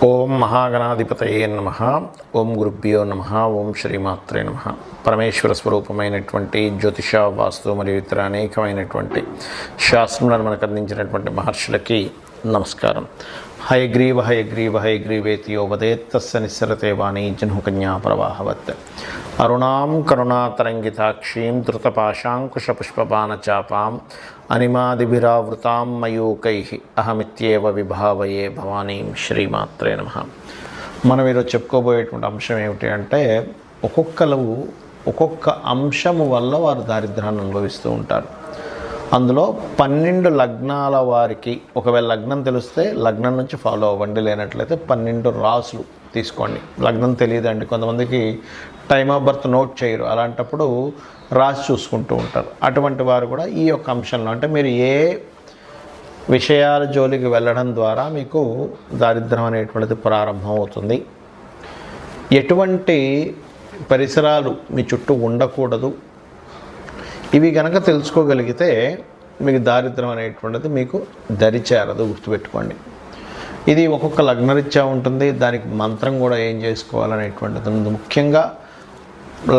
ఓం మహాగణాధిపతయే నమః. ఓం గురుభ్యో నమః. ఓం శ్రీమాత్రే నమః. పరమేశ్వర స్వరూపమైనటువంటి జ్యోతిష, వాస్తు మరియు ఇతర అనేకమైనటువంటి శాస్త్రములను మనకు అందించినటువంటి మహర్షులకి నమస్కారం. హయగ్రీవ హయగ్రీవ హయగ్రీవేతి యో వదేత్ తస్య నిస్సరతే వాణీ జహ్నుకన్యా ప్రవాహవత్. అరుణాం కరుణాతరంగితాక్షీం ధృతపాశాంకుశపుష్పబాణచాపాం అనిమాదిభిరావృతాం మయూకైః అహమిత్యేవ విభావయే భవానీం. శ్రీమాత్రే నమః. మనం ఈరోజు చెప్పుకోబోయేటువంటి అంశం ఏమిటి అంటే, ఒక్కొక్క అంశము వల్ల వారు దారిద్ర్యాన్ని అనుభవిస్తూ ఉంటారు. అందులో 12 లగ్నాల వారికి, ఒకవేళ లగ్నం తెలిస్తే లగ్నం నుంచి ఫాలో అవ్వండి, లేనట్లయితే 12 రాసులు తీసుకోండి. లగ్నం తెలియదండి, కొంతమందికి టైమ్ ఆఫ్ బర్త్ నోట్ చేయరు, అలాంటప్పుడు రాసి చూసుకుంటూ ఉంటారు. అటువంటి వారు కూడా ఈ యొక్క అంశంలో, అంటే మీరు ఏ విషయాల జోలికి వెళ్ళడం ద్వారా మీకు దారిద్ర్యం అనేటువంటిది ప్రారంభం అవుతుంది, ఎటువంటి పరిసరాలు మీ చుట్టూ ఉండకూడదు, ఇవి కనుక తెలుసుకోగలిగితే మీకు దారిద్ర్యం అనేటువంటిది మీకు దరిచేరదు. గుర్తుపెట్టుకోండి. ఇది ఒక్కొక్క లగ్నరీత్యా ఉంటుంది, దానికి మంత్రం కూడా ఏం చేసుకోవాలనేటువంటిది ఉంది. ముఖ్యంగా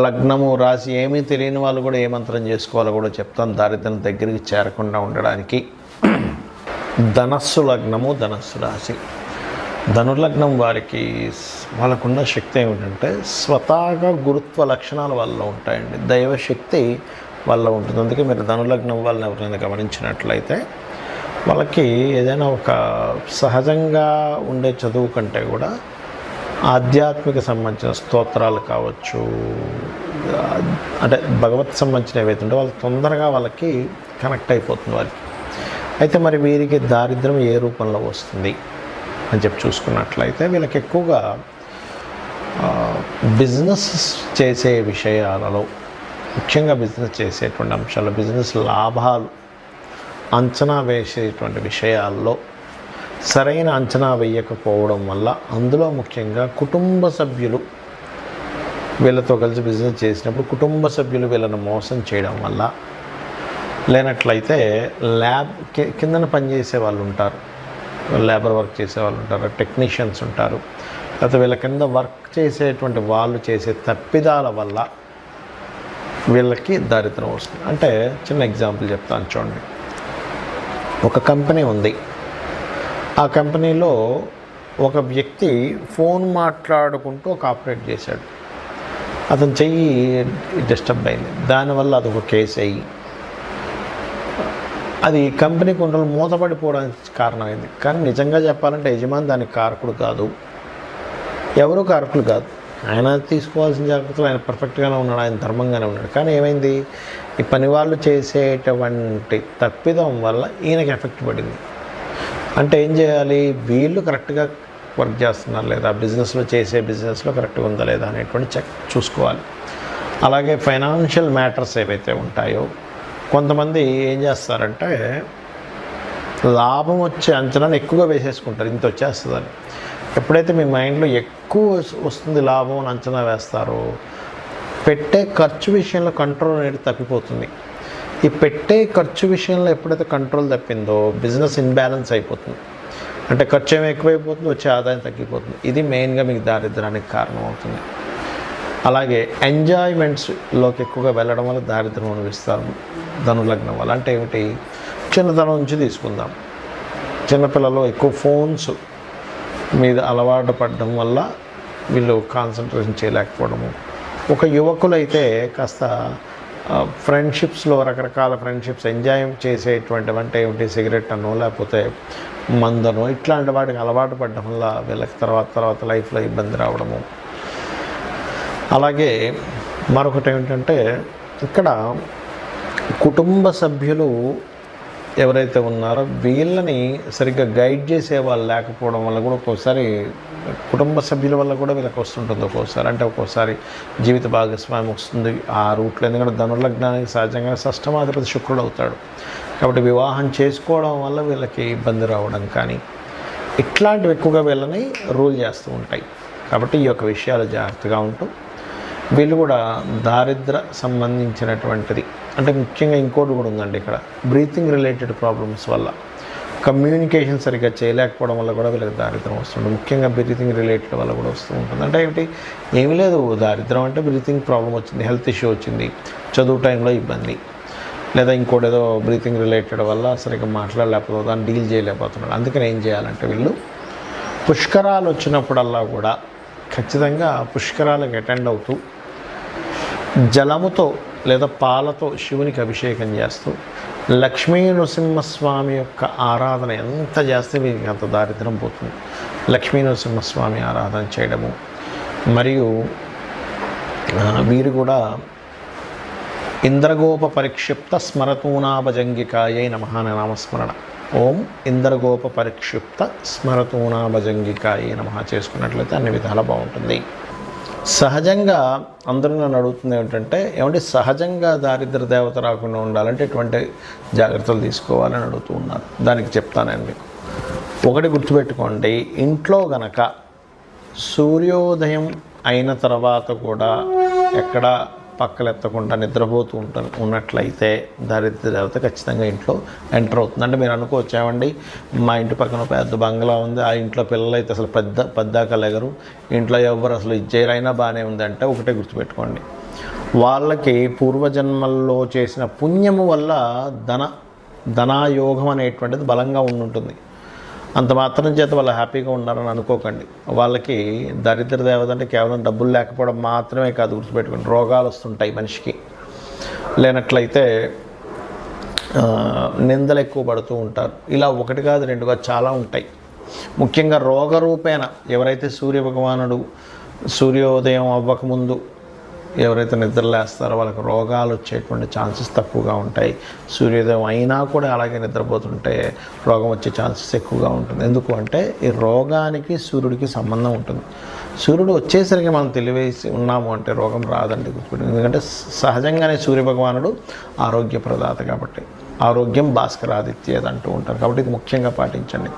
లగ్నము రాశి ఏమీ తెలియని వాళ్ళు కూడా ఏ మంత్రం చేసుకోవాలో కూడా చెప్తాను, దారిద్ర్యం దగ్గరికి చేరకుండా ఉండడానికి. ధనస్సు లగ్నము, ధనస్సు రాశి. ధనుర్లగ్నం వారికి వాళ్ళకున్న శక్తి ఏమిటంటే, స్వతహాగా గురుత్వ లక్షణాలు వాళ్ళలో ఉంటాయండి, దైవశక్తి వాళ్ళ ఉంటుంది. అందుకే మీరు ధనుర్లగ్నం వాళ్ళని ఎవరైనా గమనించినట్లయితే వాళ్ళకి ఏదైనా ఒక సహజంగా ఉండే చదువు కంటే కూడా ఆధ్యాత్మిక సంబంధించిన స్తోత్రాలు కావచ్చు, అంటే భగవత్ సంబంధించిన ఏవైతే ఉంటే వాళ్ళు తొందరగా వాళ్ళకి కనెక్ట్ అయిపోతుంది వారికి. అయితే మరి వీరికి దారిద్ర్యం ఏ రూపంలో వస్తుంది అని చెప్పి చూసుకున్నట్లయితే, వీళ్ళకి ఎక్కువగా బిజినెస్ చేసే విషయాలలో, ముఖ్యంగా బిజినెస్ చేసేటువంటి అంశాలు, బిజినెస్ లాభాలు అంచనా వేసేటువంటి విషయాల్లో సరైన అంచనా వేయకపోవడం వల్ల, అందులో ముఖ్యంగా కుటుంబ సభ్యులు వీళ్ళతో కలిసి బిజినెస్ చేసినప్పుడు కుటుంబ సభ్యులు వీళ్ళని మోసం చేయడం వల్ల, లేనట్లయితే ల్యాబ్ కిందన పనిచేసే వాళ్ళు ఉంటారు, లేబర్ వర్క్ చేసే వాళ్ళు ఉంటారు, టెక్నీషియన్స్ ఉంటారు, లేకపోతే వీళ్ళ కింద వర్క్ చేసేటువంటి వాళ్ళు చేసే తప్పిదాల వల్ల వీళ్ళకి దారిద్ర్యం వస్తుంది. అంటే చిన్న ఎగ్జాంపుల్ చెప్తాను చూడండి. ఒక కంపెనీ ఉంది, ఆ కంపెనీలో ఒక వ్యక్తి ఫోన్ మాట్లాడుకుంటూ ఒక ఆపరేట్ చేశాడు, అతని చెయ్యి డిస్టర్బ్ అయింది, దానివల్ల అదొక కేసు అయ్యి అది కంపెనీ కొండలు మూతపడిపోవడానికి కారణమైంది. కానీ నిజంగా చెప్పాలంటే యజమాని దానికి కారకుడు కాదు, ఎవరు కారకులు కాదు. ఆయన తీసుకోవాల్సిన జాగ్రత్తలు ఆయన పర్ఫెక్ట్గానే ఉన్నాడు, ఆయన ధర్మంగానే ఉన్నాడు. కానీ ఏమైంది, ఈ పని వాళ్ళు చేసేటువంటి తప్పిదం వల్ల ఈయనకి ఎఫెక్ట్ పడింది. అంటే ఏం చేయాలి, వీళ్ళు కరెక్ట్గా వర్క్ చేస్తున్నారు లేదా, బిజినెస్లో కరెక్ట్గా ఉందా లేదా అనేటువంటి చెక్ చూసుకోవాలి. అలాగే ఫైనాన్షియల్ మ్యాటర్స్ ఏవైతే ఉంటాయో, కొంతమంది ఏం చేస్తారంటే లాభం వచ్చే అంచనాను ఎక్కువగా వేసేసుకుంటారు, ఇంత వచ్చేస్తుందని. ఎప్పుడైతే మీ మైండ్లో ఎక్కువ వస్తుంది లాభం అని అంచనా వేస్తారో, పెట్టే ఖర్చు విషయంలో కంట్రోల్ అనేది తప్పిపోతుంది. ఈ పెట్టే ఖర్చు విషయంలో ఎప్పుడైతే కంట్రోల్ తప్పిందో బిజినెస్ ఇన్బ్యాలెన్స్ అయిపోతుంది. అంటే ఖర్చు ఏమి ఎక్కువైపోతుంది, వచ్చే ఆదాయం తగ్గిపోతుంది. ఇది మెయిన్గా మీకు దారిద్ర్యానికి కారణం అవుతుంది. అలాగే ఎంజాయ్మెంట్స్లోకి ఎక్కువగా వెళ్ళడం వల్ల దారిద్ర్యం అనుభవిస్తారు ధనుర్లగ్నం వల్ల. అంటే ఏమిటి, చిన్నతనం నుంచి తీసుకుందాం, చిన్నపిల్లలు ఎక్కువ ఫోన్స్ మీద అలవాటు పడడం వల్ల వీళ్ళు కాన్సన్ట్రేషన్ చేయలేకపోవడము. ఒక యువకులైతే కాస్త ఫ్రెండ్షిప్స్లో రకరకాల ఫ్రెండ్షిప్స్ ఎంజాయ్ చేసేటువంటివి, అంటే ఏమిటి, సిగరెట్ అనో లేకపోతే మందనో ఇట్లాంటి వాటికి అలవాటు పడడం వల్ల వీళ్ళకి తర్వాత లైఫ్లో ఇబ్బంది రావడము. అలాగే మరొకటి ఏమిటంటే, ఇక్కడ కుటుంబ సభ్యులు ఎవరైతే ఉన్నారో వీళ్ళని సరిగ్గా గైడ్ చేసే వాళ్ళు లేకపోవడం వల్ల కూడా ఒక్కోసారి కుటుంబ సభ్యుల వల్ల కూడా వీళ్ళకి వస్తుంటుంది ఒక్కోసారి. అంటే ఒక్కోసారి జీవిత భాగస్వామి వస్తుంది ఆ రూట్లో, ఎందుకంటే ధనుర్లగ్నానికి సహజంగా షష్టమాధిపతి శుక్రుడు అవుతాడు కాబట్టి వివాహం చేసుకోవడం వల్ల వీళ్ళకి ఇబ్బంది రావడం కానీ ఇట్లాంటివి ఎక్కువగా వీళ్ళని రూల్ చేస్తూ ఉంటాయి. కాబట్టి ఈ యొక్క విషయాలు జాగ్రత్తగా ఉంటూ వీళ్ళు కూడా దారిద్ర సంబంధించినటువంటిది, అంటే ముఖ్యంగా ఇంకోటి కూడా ఉందండి ఇక్కడ, బ్రీతింగ్ రిలేటెడ్ ప్రాబ్లమ్స్ వల్ల కమ్యూనికేషన్ సరిగ్గా చేయలేకపోవడం వల్ల కూడా వీళ్ళకి దారిద్రం వస్తుంది. ముఖ్యంగా బ్రీతింగ్ రిలేటెడ్ వల్ల కూడా వస్తూ ఉంటుంది. అంటే ఏమీ లేదు, దారిద్రం అంటే బ్రీతింగ్ ప్రాబ్లం వచ్చింది, హెల్త్ ఇష్యూ వచ్చింది, చదువు టైంలో ఇబ్బంది, లేదా ఇంకోటి ఏదో బ్రీతింగ్ రిలేటెడ్ వల్ల సరిగ్గా మాట్లాడలేకపోతే దాన్ని డీల్ చేయలేకపోతున్నాడు. అందుకని ఏం చేయాలంటే వీళ్ళు పుష్కరాలు వచ్చినప్పుడల్లా కూడా ఖచ్చితంగా పుష్కరాలకు అటెండ్ అవుతూ జలముతో లేదా పాలతో శివునికి అభిషేకం చేస్తూ లక్ష్మీ నృసింహస్వామి యొక్క ఆరాధన ఎంత చేస్తే వీరికి అంత దారిద్రం పోతుంది. లక్ష్మీ నృసింహస్వామి ఆరాధన చేయడము, మరియు వీరు కూడా ఇంద్రగోప పరిక్షిప్త స్మరతూనాభజంగికాయై నమః అనే నామస్మరణ, ఓం ఇంద్రగోప పరిక్షిప్త స్మరతూనాభజంగికాయై నమః చేసుకున్నట్లయితే అన్ని విధాలా బాగుంటుంది. సహజంగా అందరూ నన్ను అడుగుతుంది ఏమంటే సహజంగా దారిద్ర దేవత రాకుండా ఉండాలంటే ఎటువంటి జాగ్రత్తలు తీసుకోవాలని అడుగుతూ ఉన్నారు. దానికి చెప్తాను నేను మీకు. ఒకటి గుర్తుపెట్టుకోండి, ఇంట్లో గనక సూర్యోదయం అయిన తర్వాత కూడా ఎక్కడ పక్కలెత్తకుండా నిద్రపోతూ ఉన్నట్లయితే దారిద్ర దేవత ఖచ్చితంగా ఇంట్లో ఎంటర్ అవుతుంది. అంటే మీరు అనుకోవచ్చు, ఏమండి మా ఇంటి పక్కన పెద్ద బంగ్లా ఉంది, ఆ ఇంట్లో పిల్లలు అయితే అసలు పెద్దాక లేగరు, ఇంట్లో ఎవరు అసలు ఇచ్చేరైనా బాగానే ఉంది అంటే ఒకటే గుర్తుపెట్టుకోండి, వాళ్ళకి పూర్వజన్మల్లో చేసిన పుణ్యము వల్ల ధనాయోగం అనేటువంటిది బలంగా ఉంటుంది. అంత మాత్రం చేత వాళ్ళు హ్యాపీగా ఉన్నారని అనుకోకండి. వాళ్ళకి దరిద్ర దేవత అంటే కేవలం డబ్బులు లేకపోవడం మాత్రమే కాదు, గుర్తుపెట్టుకోండి, రోగాలు వస్తుంటాయి మనిషికి. లేనట్లయితే నిందలు ఎక్కువ పడుతూ ఉంటారు. ఇలా ఒకటి కాదు రెండు కాదు చాలా ఉంటాయి. ముఖ్యంగా రోగరూపేణ ఎవరైతే సూర్యభగవానుడు సూర్యోదయం అవ్వకముందు ఎవరైతే నిద్రలేస్తారో వాళ్ళకి రోగాలు వచ్చేటువంటి ఛాన్సెస్ తక్కువగా ఉంటాయి. సూర్యోదయం అయినా కూడా అలాగే నిద్రపోతుంటే రోగం వచ్చే ఛాన్సెస్ ఎక్కువగా ఉంటుంది. ఎందుకు అంటే ఈ రోగానికి సూర్యుడికి సంబంధం ఉంటుంది. సూర్యుడు వచ్చేసరికి మనం తెలివేసి ఉన్నాము అంటే రోగం రాదండి, గుర్తుపెట్టుకోండి. ఎందుకంటే సహజంగానే సూర్యభగవానుడు ఆరోగ్య ప్రదాత కాబట్టి, ఆరోగ్యం భాస్కరాదిత్యేది అంటూ ఉంటారు కాబట్టి ఇది ముఖ్యంగా పాటించండి.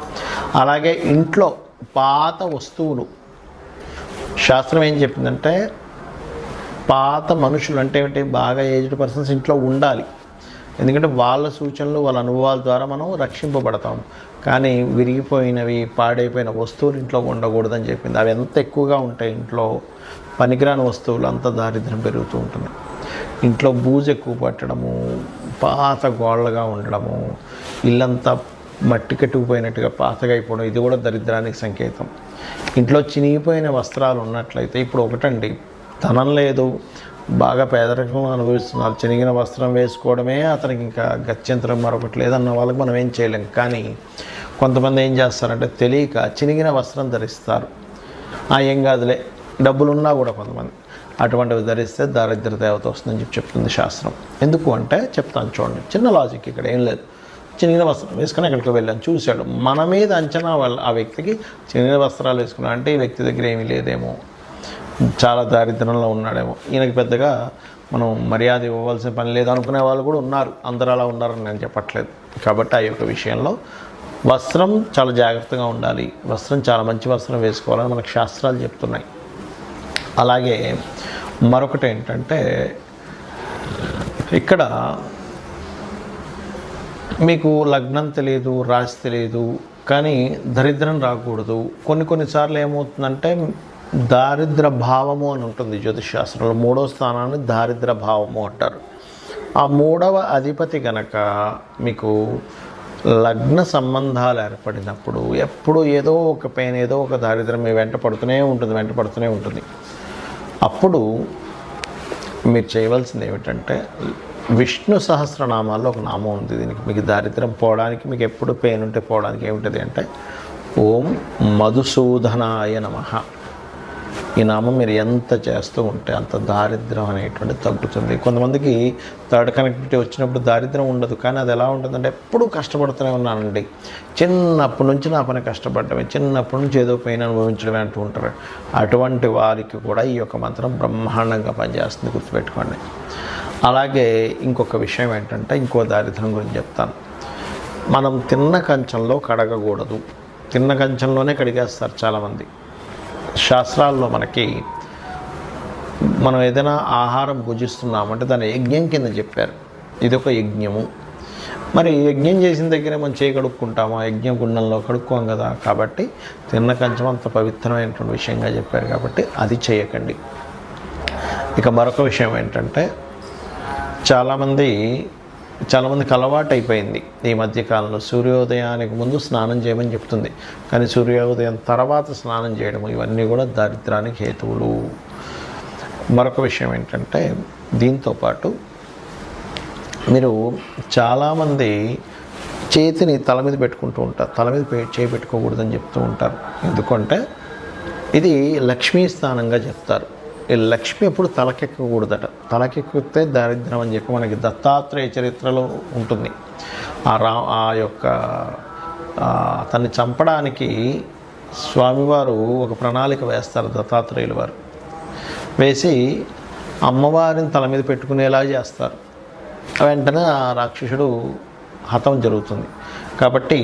అలాగే ఇంట్లో పాత వస్తువులు, శాస్త్రం ఏం చెప్పిందంటే పాత మనుషులు అంటే బాగా ఏజ్డ్ పర్సన్స్ ఇంట్లో ఉండాలి. ఎందుకంటే వాళ్ళ సూచనలు వాళ్ళ అనుభవాల ద్వారా మనం రక్షింపబడతాము. కానీ విరిగిపోయినవి పాడైపోయిన వస్తువులు ఇంట్లో ఉండకూడదని చెప్పింది. అవి ఎంత ఎక్కువగా ఉంటాయి ఇంట్లో, పనికిరాని వస్తువులు అంత దారిద్ర్యం పెరుగుతూ ఉంటుంది. ఇంట్లో బూజు ఎక్కువ పట్టడము, పాత గోళ్ళగా ఉండడము, ఇల్లంతా మట్టి కట్టుకుపోయినట్టుగా పాతగా అయిపోవడం, ఇది కూడా దరిద్రానికి సంకేతం. ఇంట్లో చినిగిపోయిన వస్త్రాలు ఉన్నట్లయితే, ఇప్పుడు ఒకటండి, ధనం లేదు, బాగా పేదరికంలో అనుభవిస్తున్నారు, చినిగిన వస్త్రం వేసుకోవడమే అతనికి ఇంకా గత్యంతరం మరొకటి లేదన్న వాళ్ళకి మనం ఏం చేయలేం. కానీ కొంతమంది ఏం చేస్తారంటే తెలియక చినిగిన వస్త్రం ధరిస్తారు. ఏం కాదులే, డబ్బులున్నా కూడా కొంతమంది అటువంటివి ధరిస్తే దారిద్ర దేవత వస్తుందని చెప్తుంది శాస్త్రం. ఎందుకు అంటే చెప్తాను చూడండి, చిన్న లాజిక్ ఇక్కడ ఏం లేదు. చినిగిన వస్త్రం వేసుకుని ఎక్కడికి వెళ్ళాను, చూశాడు, మన మీద అంచనా ఆ వ్యక్తికి చినిగిన వస్త్రాలు వేసుకున్నా అంటే ఈ వ్యక్తి దగ్గర ఏమీ లేదేమో, చాలా దారిద్ర్యంలో ఉన్నాడేమో, ఈయనకి పెద్దగా మనం మర్యాద ఇవ్వవలసిన పని లేదు అనుకునే వాళ్ళు కూడా ఉన్నారు. అందరూ అలా ఉన్నారని నేను చెప్పట్లేదు. కాబట్టి ఆ యొక్క విషయంలో వస్త్రం చాలా జాగ్రత్తగా ఉండాలి, వస్త్రం చాలా మంచి వస్త్రం వేసుకోవాలని మనకు శాస్త్రాలు చెప్తున్నాయి. అలాగే మరొకటి ఏంటంటే, ఇక్కడ మీకు లగ్నం తెలియదు, రాశి తెలియదు, కానీ దరిద్రం రాకూడదు. కొన్నిసార్లు ఏమవుతుందంటే దారిద్ర భావము అని ఉంటుంది జ్యోతిషశాస్త్రంలో. 3వ స్థానాన్ని దారిద్ర భావము అంటారు. ఆ 3వ అధిపతి కనుక మీకు లగ్న సంబంధాలు ఏర్పడినప్పుడు ఎప్పుడు ఏదో ఒక పెయిన్, ఏదో ఒక దారిద్రం మీ వెంట పడుతూనే ఉంటుంది. అప్పుడు మీరు చేయవలసింది ఏమిటంటే, విష్ణు సహస్రనామాల్లో ఒక నామం ఉంది దీనికి. మీకు దారిద్రం పోవడానికి, మీకు ఎప్పుడు పెయిన్ ఉంటే పోవడానికి ఏమిటది అంటే, ఓం మధుసూదనాయ నమః. ఈ నామం మీరు ఎంత చేస్తూ ఉంటే అంత దారిద్రం అనేటువంటి తగ్గుతుంది. కొంతమందికి థర్డ్ కనెక్టివిటీ వచ్చినప్పుడు దారిద్రం ఉండదు, కానీ అది ఎలా ఉంటుందంటే ఎప్పుడూ కష్టపడుతూనే ఉన్నానండి, చిన్నప్పటి నుంచి నా పని కష్టపడటమే, చిన్నప్పటి నుంచి ఏదో పెయిన్ అనుభవించడమే అంటూ ఉంటారు. అటువంటి వారికి కూడా ఈ యొక్క మంత్రం బ్రహ్మాండంగా పనిచేస్తుంది, గుర్తుపెట్టుకోండి. అలాగే ఇంకొక విషయం ఏంటంటే, ఇంకో దారిద్రం గురించి చెప్తాను. మనం తిన్న కంచంలో కడగకూడదు. తిన్న కంచంలోనే కడిగేస్తారు చాలామంది. శాస్త్రాల్లో మనకి మనం ఏదైనా ఆహారం భుజిస్తున్నామంటే దాన్ని యజ్ఞం కింద చెప్పారు. ఇది ఒక యజ్ఞము. మరి యజ్ఞం చేసిన దగ్గరే మనం చేయి కడుక్కుంటాము, ఆ యజ్ఞ గుండంలో కడుక్కోం కదా. కాబట్టి తిన్న కంచం అంత పవిత్రమైనటువంటి విషయంగా చెప్పారు కాబట్టి అది చేయకండి. ఇక మరొక విషయం ఏంటంటే చాలామందికి అలవాటు అయిపోయింది ఈ మధ్యకాలంలో సూర్యోదయానికి ముందు స్నానం చేయమని చెప్తుంది, కానీ సూర్యోదయం తర్వాత స్నానం చేయడం ఇవన్నీ కూడా దారిద్ర్యానికి హేతువులు. మరొక విషయం ఏంటంటే దీంతోపాటు మీరు చాలామంది చేతిని తల మీద పెట్టుకుంటూ ఉంటారు, తల మీద చేయి పెట్టుకోకూడదని చెప్తూ ఉంటారు. ఎందుకంటే ఇది లక్ష్మీ స్థానంగా చెప్తారు. ఈ లక్ష్మి ఎప్పుడు తలకెక్కకూడదట, తలకెక్కితే దారిద్ర్యం అని చెప్పి మనకి దత్తాత్రేయ చరిత్రలో ఉంటుంది. ఆ యొక్క తన్ని చంపడానికి స్వామివారు ఒక ప్రణాళిక వేస్తారు, దత్తాత్రేయుల వారు వేసి అమ్మవారిని తల మీద పెట్టుకునేలా చేస్తారు. వెంటనే ఆ రాక్షసుడు హతం జరుగుతుంది. కాబట్టి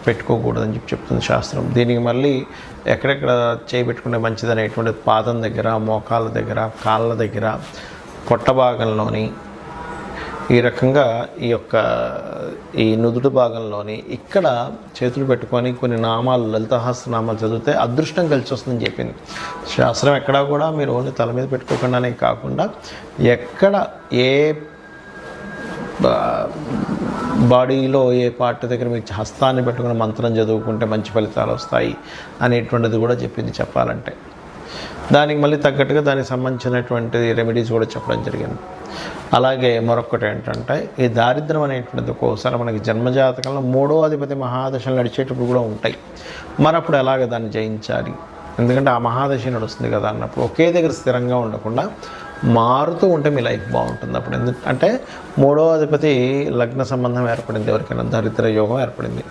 పెట్టుకోకూడదని చెప్పి చెప్తుంది శాస్త్రం. దీనికి మళ్ళీ ఎక్కడెక్కడ చేయబెట్టుకుంటే మంచిది అనేటువంటి పాదం దగ్గర, మోకాళ్ళ దగ్గర, కాళ్ళ దగ్గర, పొట్ట భాగంలోని, ఈ రకంగా ఈ నుదుటి భాగంలోని ఇక్కడ చేతులు పెట్టుకొని కొన్ని నామాలు, లలితహాస్యనామాలు చదివితే అదృష్టం కలిసి వస్తుందని చెప్పింది శాస్త్రం. ఎక్కడా కూడా మీరు ఓన్లీ తల మీద పెట్టుకోకుండానే కాకుండా ఎక్కడ ఏ బాడీలో ఏ పార్ట్ దగ్గర మీకు హస్తాన్ని పెట్టుకుని మంత్రం చదువుకుంటే మంచి ఫలితాలు వస్తాయి అనేటువంటిది కూడా చెప్పింది చెప్పాలంటే. దానికి మళ్ళీ తగ్గట్టుగా దానికి సంబంధించినటువంటి రెమెడీస్ కూడా చెప్పడం జరిగింది. అలాగే మరొకటి ఏంటంటే ఈ దారిద్ర్యం అనేటువంటిది ఒక్కోసారి మనకి జన్మజాతకంలో 3వ అధిపతి మహాదశలు నడిచేటప్పుడు కూడా ఉంటాయి. మరప్పుడు ఎలాగ దాన్ని జయించాలి, ఎందుకంటే ఆ మహాదశ నడుస్తుంది కదా అన్నప్పుడు ఒకే దగ్గర స్థిరంగా ఉండకుండా మారుతూ ఉంటే మీ లైఫ్ బాగుంటుంది. అప్పుడు ఎందుకంటే 3వ అధిపతి లగ్న సంబంధం ఏర్పడింది, ఎవరికైనా దరిద్ర యోగం ఏర్పడింది.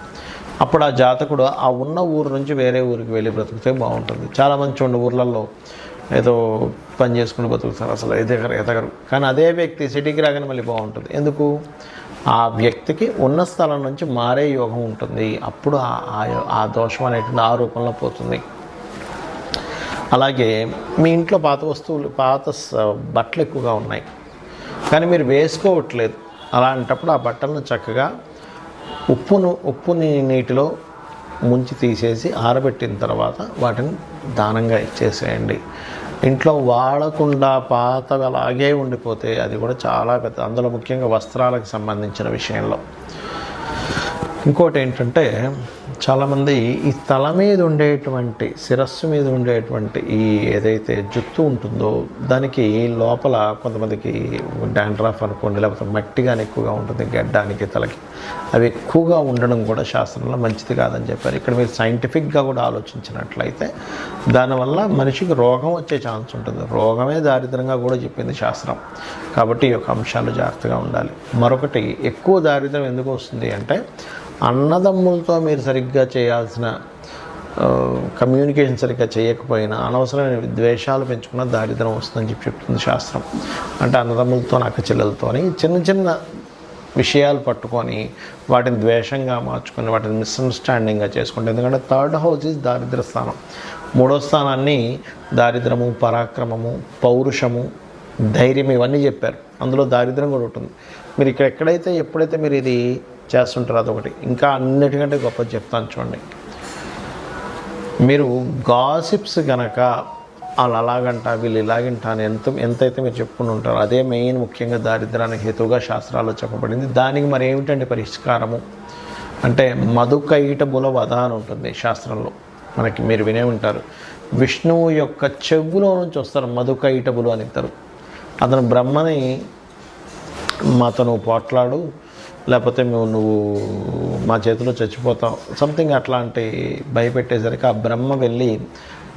అప్పుడు ఆ జాతకుడు ఆ ఉన్న ఊరు నుంచి వేరే ఊరికి వెళ్ళి బ్రతికితే బాగుంటుంది. చాలామంది చూడండి ఊర్లలో ఏదో పని చేసుకుని బతుకుతారు, అసలు ఎదగరు. కానీ అదే వ్యక్తి సిటీకి రాగానే మళ్ళీ బాగుంటుంది. ఎందుకు? ఆ వ్యక్తికి ఉన్న స్థలం నుంచి మారే యోగం ఉంటుంది. అప్పుడు ఆ దోషం అనేటువంటి ఆ రూపంలో పోతుంది. అలాగే మీ ఇంట్లో పాత బట్టలు ఎక్కువగా ఉన్నాయి, కానీ మీరు వేసుకోవట్లేదు. అలాంటప్పుడు ఆ బట్టలను చక్కగా ఉప్పుని నీటిలో ముంచి తీసేసి ఆరబెట్టిన తర్వాత వాటిని దానంగా ఇచ్చేసేయండి. ఇంట్లో వాడకుండా పాతవి అలాగే ఉండిపోతే అది కూడా చాలా పెద్ద, అందులో ముఖ్యంగా వస్త్రాలకు సంబంధించిన విషయంలో. ఇంకోటి ఏంటంటే చాలామంది ఈ తల మీద ఉండేటువంటి, శిరస్సు మీద ఉండేటువంటి ఈ ఏదైతే జుత్తు ఉంటుందో దానికి లోపల కొంతమందికి డాండ్రఫ్ అనుకోండి, లేకపోతే మట్టి కానీ ఎక్కువగా ఉంటుంది గడ్డానికి, తలకి. అవి ఎక్కువగా ఉండడం కూడా శాస్త్రంలో మంచిది కాదని చెప్పారు. ఇక్కడ మీరు సైంటిఫిక్గా కూడా ఆలోచించినట్లయితే దానివల్ల మనిషికి రోగం వచ్చే ఛాన్స్ ఉంటుంది. రోగమే దారిద్రంగా కూడా చెప్పింది శాస్త్రం. కాబట్టి ఈ యొక్క అంశాలు జాగ్రత్తగా ఉండాలి. మరొకటి, ఎక్కువ దారిద్రం ఎందుకు వస్తుంది అంటే అన్నదమ్ములతో మీరు సరిగ్గా చేయాల్సిన కమ్యూనికేషన్ సరిగ్గా చేయకపోయినా అనవసరమైన ద్వేషాలు పెంచుకున్న దారిద్రం వస్తుందని చెప్తుంది శాస్త్రం. అంటే అన్నదమ్ములతో, అక్క చెల్లెలతోని చిన్న చిన్న విషయాలు పట్టుకొని వాటిని ద్వేషంగా మార్చుకొని వాటిని మిస్అండర్స్టాండింగ్గా చేసుకుంటే, ఎందుకంటే 3rd హౌస్ ఈజ్ దారిద్ర స్థానం. 3వ స్థానాన్ని దారిద్రము, పరాక్రమము, పౌరుషము, ధైర్యం ఇవన్నీ చెప్పారు. అందులో దారిద్రం కూడా ఉంటుంది. మీరు ఇక్కడ ఎప్పుడైతే మీరు ఇది చేస్తుంటారు అదొకటి. ఇంకా అన్నిటికంటే గొప్ప చెప్తాను చూడండి, మీరు గాసిప్స్ కనుక వాళ్ళు అలాగంట వీళ్ళు ఇలాగంట అని ఎంతైతే మీరు చెప్పుకుని ఉంటారో అదే మెయిన్ ముఖ్యంగా దారిద్రానికి హేతువుగా శాస్త్రాల్లో చెప్పబడింది. దానికి మరి ఏమిటండి పరిష్కారము అంటే మధుకైటబుల వధ అని ఉంటుంది శాస్త్రంలో. మనకి మీరు వినే ఉంటారు, విష్ణువు యొక్క చెవులో నుంచి వస్తారు మధుకైటబులు అని ఇద్దరు. అతను బ్రహ్మని మాతో నువ్వు పోట్లాడు, లేకపోతే నువ్వు మా చేతిలో చచ్చిపోతావు, సంథింగ్ అట్లాంటి భయపెట్టేసరికి ఆ బ్రహ్మ వెళ్ళి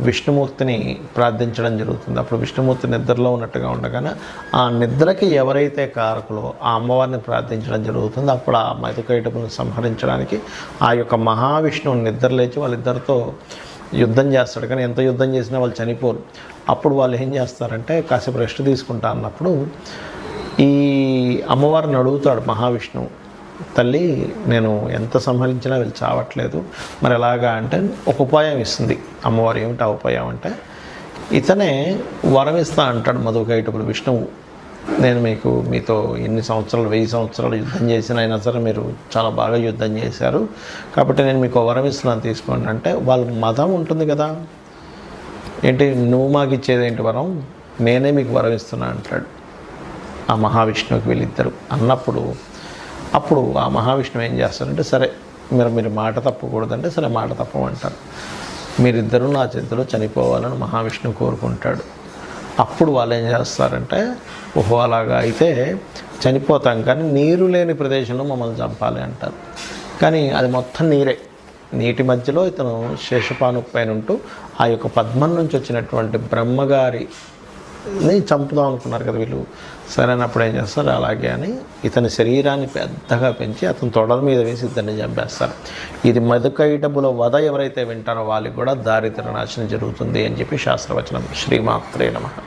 విష్ణుమూర్తిని ప్రార్థించడం జరుగుతుంది. అప్పుడు విష్ణుమూర్తి నిద్రలో ఉన్నట్టుగా ఉండగానే ఆ నిద్రకి ఎవరైతే కారకులో ఆ అమ్మవారిని ప్రార్థించడం జరుగుతుంది. అప్పుడు ఆ మధుకైటబులను సంహరించడానికి ఆ యొక్క మహావిష్ణువుని నిద్ర లేచి వాళ్ళిద్దరితో యుద్ధం చేస్తాడు. కానీ ఎంత యుద్ధం చేసినా వాళ్ళు చనిపోరు. అప్పుడు వాళ్ళు ఏం చేస్తారంటే కాసేపు రెస్ట్ తీసుకుంటా అన్నప్పుడు ఈ అమ్మవారిని అడుగుతాడు మహావిష్ణువు, తల్లి నేను ఎంత సంహరించినా వీళ్ళు చావట్లేదు, మరి ఎలాగా అంటే ఒక ఉపాయం ఇస్తుంది అమ్మవారు. ఏమిటి ఆ ఉపాయం అంటే, ఇతనే వరం ఇస్తా అంటాడు మధుకైటబులు విష్ణువు. నేను మీతో ఎన్ని సంవత్సరాలు 1000 సంవత్సరాలు యుద్ధం చేసిన అయినా సరే మీరు చాలా బాగా యుద్ధం చేశారు, కాబట్టి నేను మీకు వరం ఇస్తున్నాను తీసుకోండి అంటే, వాళ్ళ మతం ఉంటుంది కదా, ఏంటి నువ్వు మాకు ఇచ్చేది ఏంటి వరం, నేనే మీకు వరం ఇస్తున్నా అంటాడు ఆ మహావిష్ణువుకి వీళ్ళిద్దరు అన్నప్పుడు. అప్పుడు ఆ మహావిష్ణువు ఏం చేస్తారంటే, సరే మీరు మాట తప్పకూడదంటే సరే మాట తప్పమంటారు. మీరిద్దరూ నా చేతిలో చనిపోవాలని మహావిష్ణువు కోరుకుంటాడు. అప్పుడు వాళ్ళు ఏం చేస్తారంటే, ఓహో అలాగా అయితే చనిపోతాం కానీ నీరు లేని ప్రదేశంలో మమ్మల్ని చంపాలి అంటారు. కానీ అది మొత్తం నీరే, నీటి మధ్యలో ఇతను శేషపాను పైన ఉంటూ ఆ యొక్క పద్మం నుంచి వచ్చినటువంటి బ్రహ్మగారిని చంపుదాం అనుకున్నారు కదా వీళ్ళు. సరైనప్పుడు ఏం చేస్తారు, అలాగే అని ఇతని శరీరాన్ని పెద్దగా పెంచి అతని తొడల మీద వేసి ఇద్దరిని చంపేస్తారు. ఇది మధుకైటబుల వధ ఎవరైతే వింటారో వాళ్ళకి కూడా దారిద్ర్య నాశనం జరుగుతుంది అని చెప్పి శాస్త్రవచనం. శ్రీమాత్రే నమః.